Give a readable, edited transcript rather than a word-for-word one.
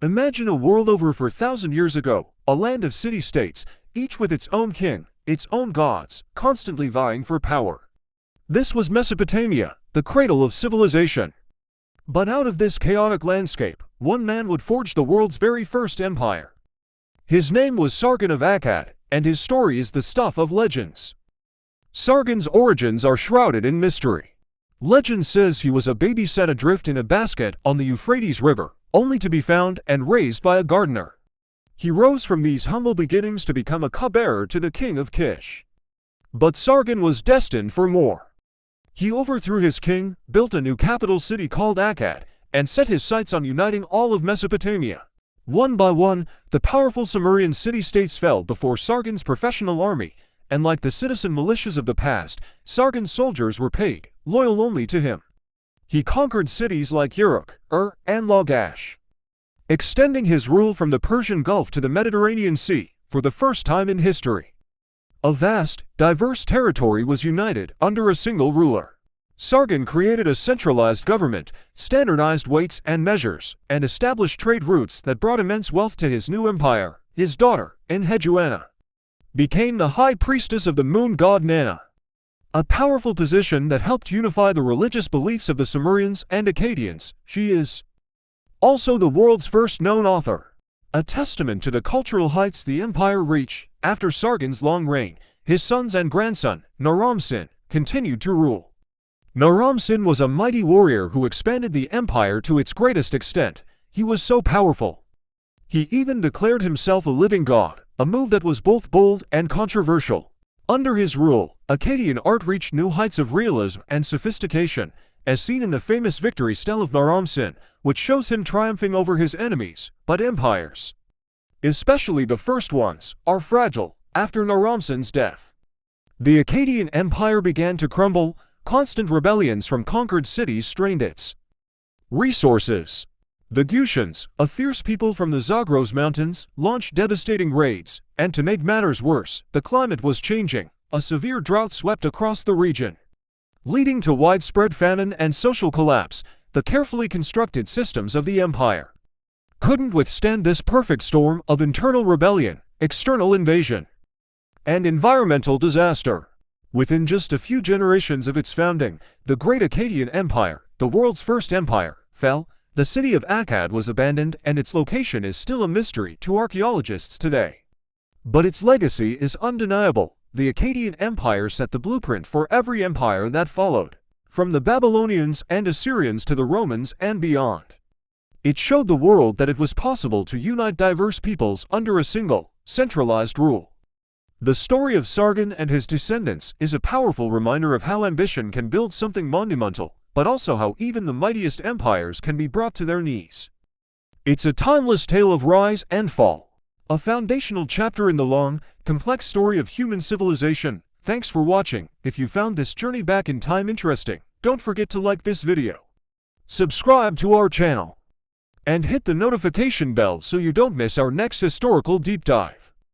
Imagine a world over 4,000 years ago, a land of city-states, each with its own king, its own gods, constantly vying for power. This was Mesopotamia, the cradle of civilization. But out of this chaotic landscape, one man would forge the world's very first empire. His name was Sargon of Akkad, and his story is the stuff of legends. Sargon's origins are shrouded in mystery. Legend says he was a baby set adrift in a basket on the Euphrates River, only to be found and raised by a gardener. He rose from these humble beginnings to become a cupbearer to the king of Kish. But Sargon was destined for more. He overthrew his king, built a new capital city called Akkad, and set his sights on uniting all of Mesopotamia. One by one, the powerful Sumerian city-states fell before Sargon's professional army, and like the citizen militias of the past, Sargon's soldiers were paid, loyal only to him. He conquered cities like Uruk, and Lagash, extending his rule from the Persian Gulf to the Mediterranean Sea, for the first time in history. A vast, diverse territory was united under a single ruler. Sargon created a centralized government, standardized weights and measures, and established trade routes that brought immense wealth to his new empire. His daughter, Enheduanna, became the high priestess of the moon god Nanna, a powerful position that helped unify the religious beliefs of the Sumerians and Akkadians. She is also the world's first known author, a testament to the cultural heights the empire reached. After Sargon's long reign, his sons and grandson, Naram-Sin, continued to rule. Naram-Sin was a mighty warrior who expanded the empire to its greatest extent. He was so powerful, he even declared himself a living god, a move that was both bold and controversial. Under his rule, Akkadian art reached new heights of realism and sophistication, as seen in the famous victory stele of Naram-Sin, which shows him triumphing over his enemies. But empires, especially the first ones, are fragile. After Naram-Sin's death, the Akkadian Empire began to crumble. Constant rebellions from conquered cities strained its resources. The Gutians, a fierce people from the Zagros Mountains, launched devastating raids, and to make matters worse, the climate was changing. A severe drought swept across the region, leading to widespread famine and social collapse. The carefully constructed systems of the empire couldn't withstand this perfect storm of internal rebellion, external invasion, and environmental disaster. Within just a few generations of its founding, the great Akkadian Empire, the world's first empire, fell. The city of Akkad was abandoned, and its location is still a mystery to archaeologists today. But its legacy is undeniable. The Akkadian Empire set the blueprint for every empire that followed, from the Babylonians and Assyrians to the Romans and beyond. It showed the world that it was possible to unite diverse peoples under a single, centralized rule. The story of Sargon and his descendants is a powerful reminder of how ambition can build something monumental, but also how even the mightiest empires can be brought to their knees. It's a timeless tale of rise and fall, a foundational chapter in the long, complex story of human civilization. Thanks for watching. If you found this journey back in time interesting, don't forget to like this video, subscribe to our channel, and hit the notification bell so you don't miss our next historical deep dive.